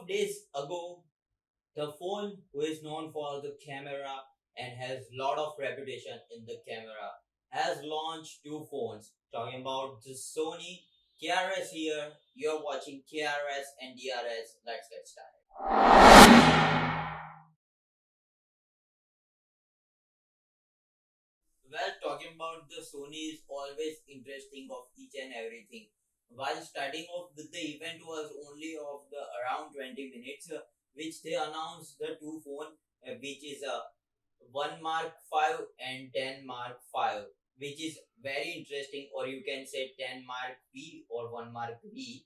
of days ago, the phone who is known for the camera and has lot of reputation in the camera has launched two phones. Talking about the Sony KRS here. You're watching KRS and DRS. Let's get started. Well, talking about the Sony is always interesting of each and everything. While starting off with the event was only of the around 20 minutes, which they announced the two phone, which is a 1 Mark 5 and 10 Mark 5, which is very interesting, or you can say 10 Mark V or 1 Mark V,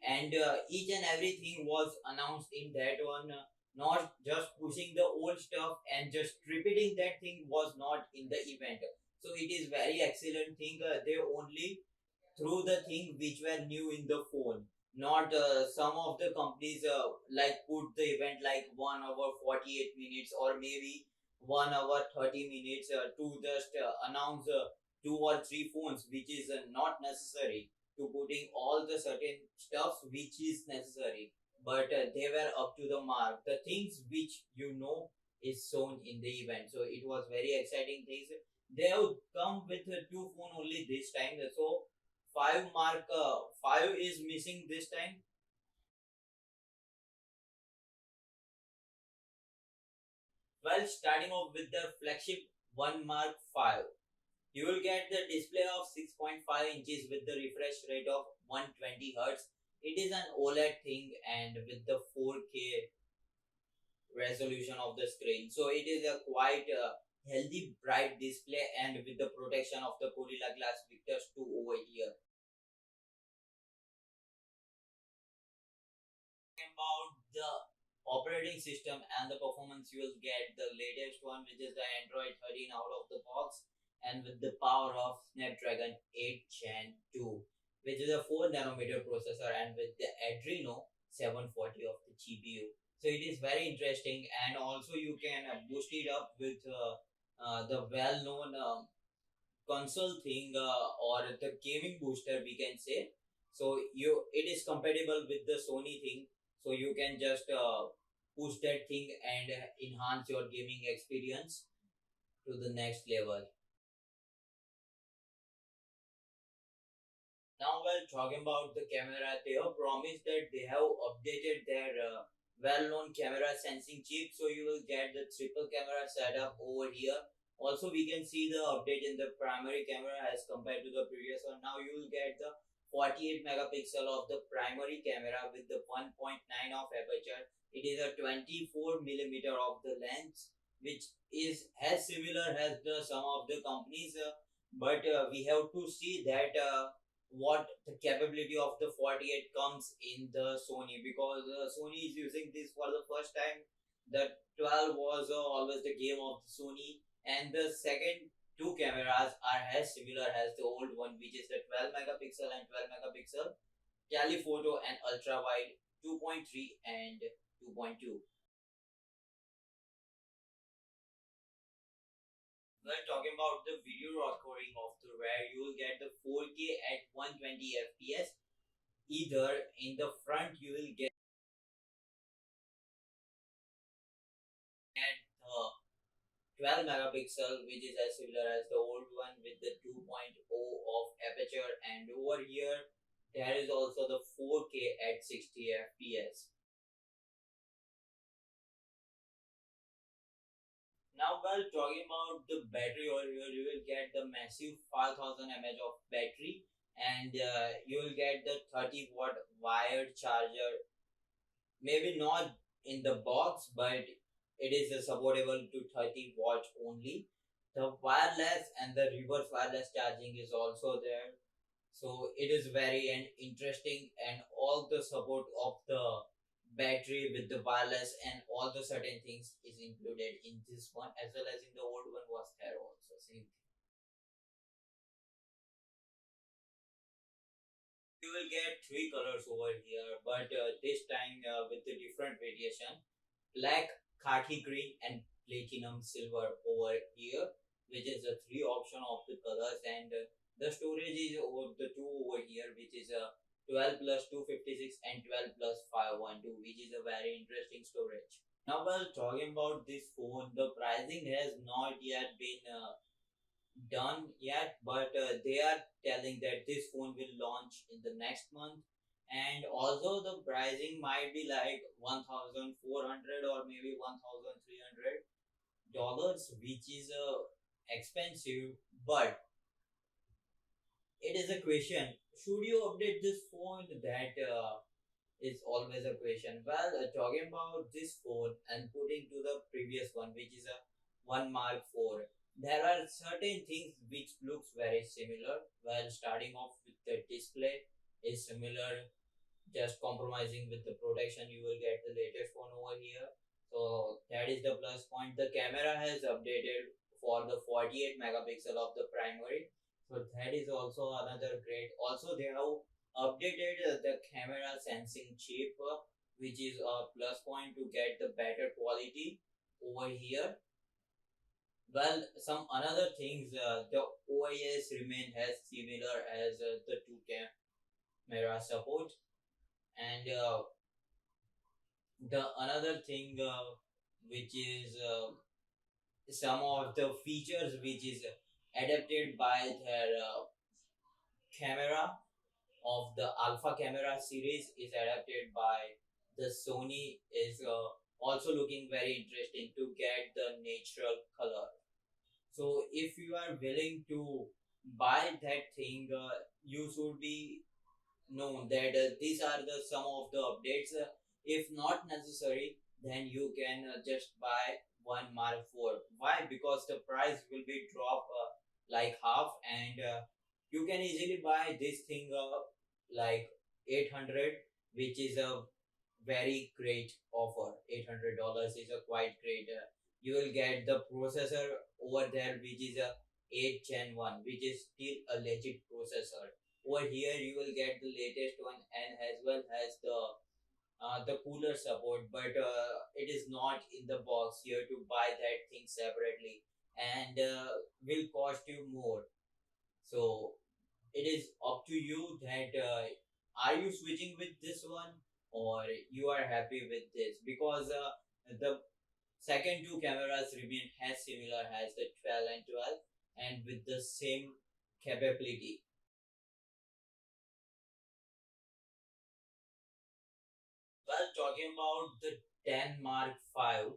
and each and everything was announced in that one, not just pushing the old stuff and just repeating that thing was not in the event. So it is very excellent thing, they only through the thing which were new in the phone, not some of the companies like put the event like 1 hour 48 minutes or maybe 1 hour 30 minutes to just announce two or three phones, which is not necessary to putting all the certain stuffs which is necessary, but they were up to the mark, the things which is shown in the event. So it was very exciting things. They have come with two phone only this time, so 5 Mark 5 is missing this time. Well, starting off with the flagship 1 Mark 5, you will get the display of 6.5 inches with the refresh rate of 120 Hz. It is an OLED thing and with the 4K resolution of the screen. So it is a quite healthy bright display and with the protection of the Gorilla Glass Victus 2 over here. About the operating system and the performance, you will get the latest one, which is the Android 13 out of the box and with the power of Snapdragon 8 Gen 2, which is a 4 nanometer processor and with the Adreno 740 of the GPU. So it is very interesting, and also you can boost it up with the well-known console thing, or the gaming booster we can say. So it is compatible with the Sony thing, so you can just push that thing and enhance your gaming experience to the next level. Now, while talking about the camera, they have promised that they have updated their well-known camera sensing chip, so you will get the triple camera setup over here. Also, we can see the update in the primary camera as compared to the previous one. Now you will get the 48 megapixel of the primary camera with the 1.9 of aperture. It is a 24 millimeter of the lens, which is as similar as the some of the companies, but we have to see that what the capability of the 48 comes in the Sony, because Sony is using this for the first time. The 12 was always the game of the Sony, and the second two cameras are as similar as the old one, which is the 12 megapixel and 12 megapixel telephoto and ultra wide 2.3 and 2.2. Well, talking about the video recording of the where you will get the 4K at 120 fps. Either in the front you will get the 12 megapixel, which is as similar as the old one with the 2.0 of aperture, and over here there is also the 4K at 60 fps. Now, while talking about the battery over here, you will get the massive 5000 mAh of battery, and you will get the 30-watt wired charger. Maybe not in the box, but it is supportable to 30 watts only. The wireless and the reverse wireless charging is also there. So it is very and interesting, and all the support of the battery with the wireless and all the certain things is included in this one, as well as in the old one was there also same. You will get three colors over here, but this time with the different variation: black, khaki green, and platinum silver over here, which is the three option of the colors, and the storage is over the two over here, which is 12 plus 256 and 12 plus 512, which is a very interesting storage. Now, while talking about this phone, the pricing has not yet been done yet, but they are telling that this phone will launch in the next month. And although the pricing might be like 1,400 or maybe $1,300, which is expensive, but it is a question. Should you update this phone? That is always a question. Well, talking about this phone and putting to the previous one, which is a one Mark 4, there are certain things which looks very similar. Well, starting off with the display is similar, just compromising with the protection. You will get the latest one over here, so that is the plus point. The camera has updated for the 48 megapixel of the primary, so that is also another great. Also, they have updated the camera sensing chip, which is a plus point to get the better quality over here. Well, some another things, the OIS remain as similar as the two camera support, and the another thing which is some of the features which is adapted by their camera of the alpha camera series is adapted by the Sony is also looking very interesting to get the natural color. So if you are willing to buy that thing, you should be known that these are the some of the updates. If not necessary, then you can just buy one Mark 4. Why? Because the price will be drop like half, and you can easily buy this thing like 800, which is a very great offer. $800 is a quite great. You will get the processor over there, which is a 8 Gen 1, which is still a legit processor. Over here, you will get the latest one and as well as the cooler support, but it is not in the box. You have to buy that thing separately and will cost you more. So it is up to you that are you switching with this one or you are happy with this, because the second two cameras remain as similar as the 12 and 12 and with the same capability. Well, talking about the 10 Mark 5,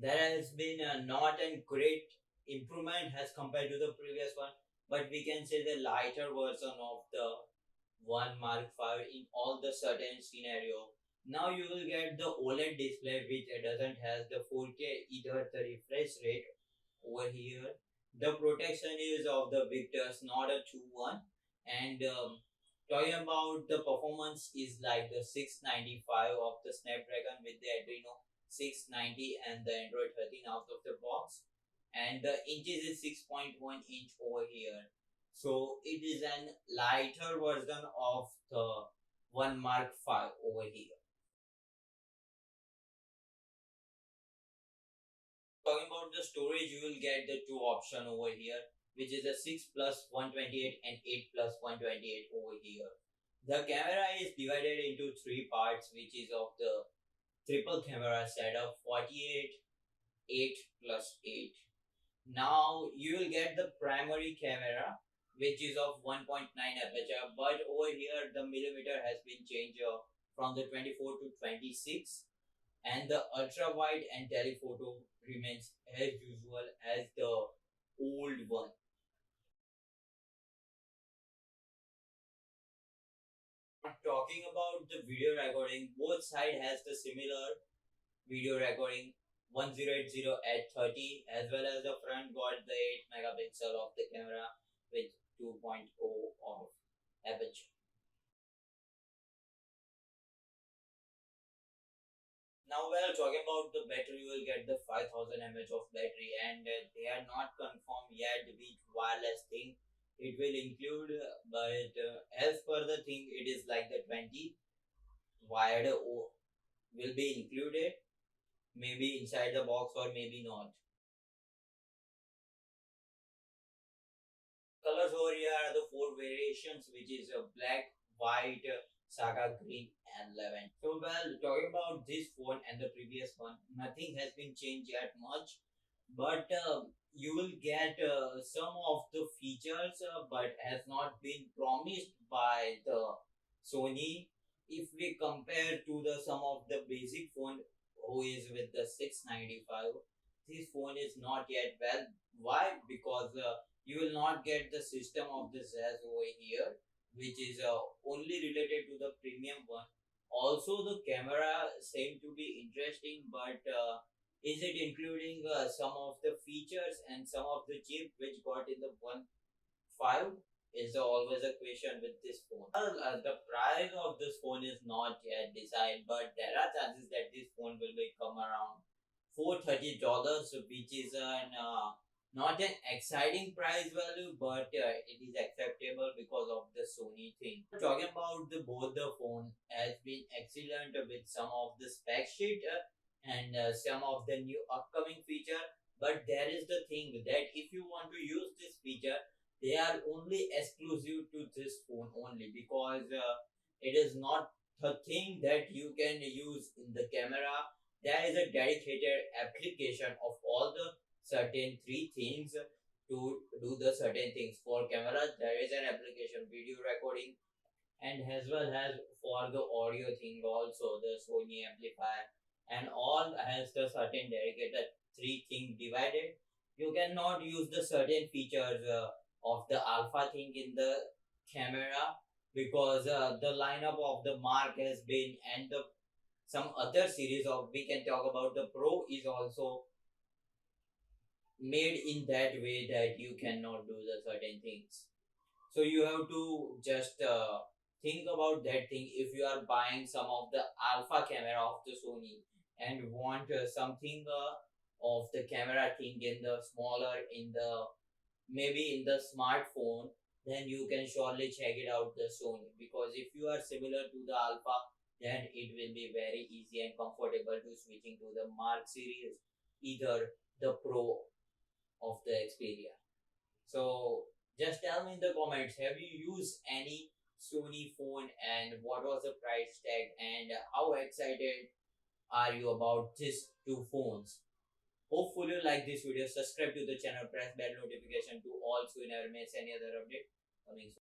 there has been not a great improvement as compared to the previous one, but we can say the lighter version of the 1 Mark 5 in all the certain scenario. Now you will get the OLED display which doesn't has the 4K either the refresh rate over here. The protection is of the Victors, not a 2-1. And talking about the performance is like the 695 of the Snapdragon with the Adreno 690 and the Android 13 out of the box. And the inches is 6.1 inch over here. So it is an lighter version of the 1 Mark 5 over here. Talking about the storage, you will get the two option over here, which is a 6 plus 128 and 8 plus 128 over here. The camera is divided into three parts, which is of the triple camera setup 48, 8 plus 8. Now you will get the primary camera, which is of 1.9 aperture, but over here the millimeter has been changed from the 24 to 26, and the ultra wide and telephoto remains as usual as the old one. Talking about the video recording, both side has the similar video recording 1080 at 30, as well as the front got the 8 megapixel of the camera with 2.0 of aperture. Now we are talking about the battery. You will get the 5000 mAh of battery, and they are not confirmed yet which wireless thing it will include, but as per the thing, it is like the 20 wired will be included, maybe inside the box or maybe not. Colors over here are the four variations, which is black, white, saga green, and lavender. So well, talking about this phone and the previous one, nothing has been changed yet much, but you will get some of the features, but has not been promised by the Sony. If we compare to the some of the basic phone who is with the 695, this phone is not yet well. Why? Because you will not get the system of the ZAS over here, which is only related to the premium one. Also, the camera seem to be interesting, but is it including some of the features and some of the chip which got in the one five is always a question with this phone. Well, the price of this phone is not yet decided, but there are chances that this phone will become around $430, which is an not an exciting price value, but it is acceptable because of the Sony thing. Talking about the both the phone has been excellent with some of the spec sheet and some of the new upcoming feature. But there is the thing that if you want to use this feature, they are only exclusive to this phone only, because it is not the thing that you can use in the camera. There is a dedicated application of all the certain three things to do the certain things. For cameras, there is an application video recording, and as well as for the audio thing also the Sony amplifier, and all has the certain dedicated three thing divided. You cannot use the certain features of the alpha thing in the camera, because the lineup of the Mark has been, and the some other series of, we can talk about the Pro, is also made in that way that you cannot do the certain things. So you have to just think about that thing. If you are buying some of the alpha camera of the Sony and want something of the camera thing in the smaller, in the maybe in the smartphone, then you can surely check it out the Sony, because if you are similar to the alpha, then it will be very easy and comfortable to switching to the Mark series, either the Pro of the Xperia. So just tell me in the comments, have you used any Sony phone and what was the price tag, and how excited are you about these two phones? Hopefully you like this video. Subscribe to the channel, press bell notification to also never miss any other update coming soon.